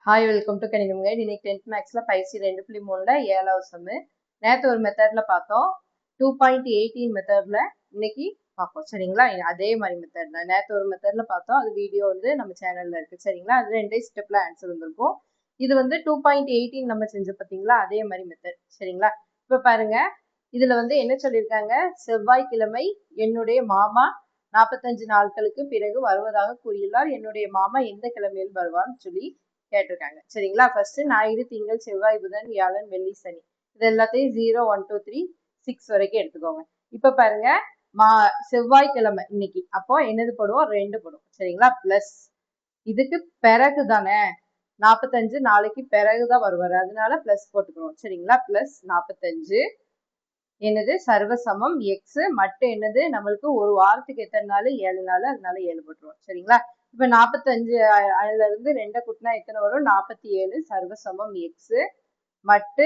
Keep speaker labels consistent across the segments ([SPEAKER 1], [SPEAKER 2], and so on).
[SPEAKER 1] Hi welcome to கணிதம் guide. இன்னைக்கு 10th மேக்ஸ்ல பயிற்சி 2.3ல 7வது சம்மு. நேற்று ஒரு மெத்தட்ல பார்த்தோம். 2.18 மெத்தட்ல இன்னைக்கு பார்ப்போம். சரிங்களா? அதே மாதிரி மெத்தட்ல நேற்று ஒரு மெத்தட்ல பார்த்தோம். அது வீடியோ வந்து நம்ம சேனல்ல இருக்கு. சரிங்களா? அது ரெண்டே ஸ்டெப்ல ஆன்சர் வந்திருக்கும். இது வந்து 2.18 நம்ம செஞ்ச பார்த்தீங்களா? அதே மாதிரி மெத்தட். சரிங்களா? இப்ப பாருங்க, இதுல வந்து என்ன சொல்லியிருக்காங்க? செவ்வாய்க்கிழமை என்னுடைய மாமா 45 நாட்களுக்கு பிறகு வருவதாக கூறியுள்ளார். என்னுடைய மாமா எந்த கிழமையில் வருவான்னு சொல்லி கேட்டிருக்காங்க. சரிங்களா? ஃபர்ஸ்ட் ஞாயிறு, திங்கள், செவ்வாய், புதன், வியாழன், வெள்ளி, சனி இது எல்லாத்தையும் 0 1 2 3 6 வரைக்கும் எடுத்துக்கோங்க. இப்ப பாருங்க, செவ்வாய்க்கிழமை இன்னைக்கு, அப்போ என்னது போடுவோம்? 2 போடுவோம். சரிங்களா? பிளஸ் இதுக்கு பிறகு தானே 45 நாளைக்கு பிறகுதான் வருவாரு, அதனால பிளஸ் போட்டுக்கிறோம். சரிங்களா? பிளஸ் 45 என்னது சர்வசமம் எக்ஸ் மட்டும் என்னது நம்மளுக்கு ஒரு வாரத்துக்கு எத்தனை நாள்? 7 நாள், அதனால 7 போட்டுருவோம். சரிங்களா? இப்ப 45 அதுல இருந்து 2 கூட்டினா எத்தனை வரும்? 47 சர்வசமம் எக்ஸ் மட்டு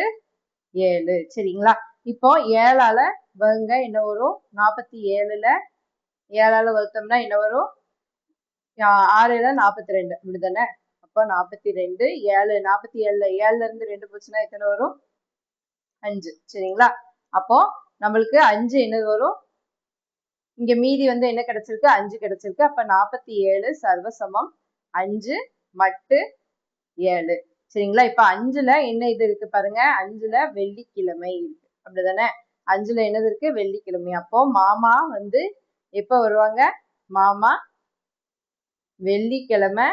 [SPEAKER 1] 7. சரிங்களா? இப்போ 7ஆல வகுங்க, என்ன வரும்? 47ல 7ஆல வகுத்தோம்னா என்ன வரும்? 6 42 அப்படிதானே? அப்போ 42 7 47ல 7ல இருந்து 2 போச்சுன்னா எத்தனை வரும்? 5. சரிங்களா? அப்போ நம்மளுக்கு 5 என்னது வரும்? இங்க மீதி வந்து என்ன கிடைச்சிருக்கு? 5 கிடைச்சிருக்கு. அப்ப 47 சர்வசமம் 5 மட்டு 7. சரிங்களா? இப்ப 5ல என்ன இது இருக்கு பாருங்க, 5ல வெள்ளிக்கிழமை இருக்கு. அப்படிதானே? 5ல என்னது இருக்கு? வெள்ளிக்கிழமை. அப்போ மாமா வந்து எப்ப வருவாங்க? மாமா வெள்ளிக்கிழமை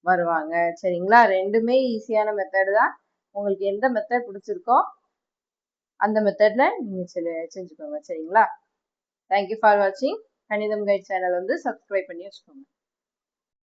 [SPEAKER 1] வருவாங்க. சரிங்களா? ரெண்டுமே ஈஸியான மெத்தட் தான். உங்களுக்கு எந்த மெத்தட் பிடிச்சிருக்கோ அந்த மெத்தட்ல நீங்க செஞ்சுக்கோங்க. சரிங்களா? தேங்க்யூ ஃபார் வாட்சிங். கணிதம் கைட் சேனல் வந்து சப்ஸ்கிரைப் பண்ணி வச்சுக்கோங்க.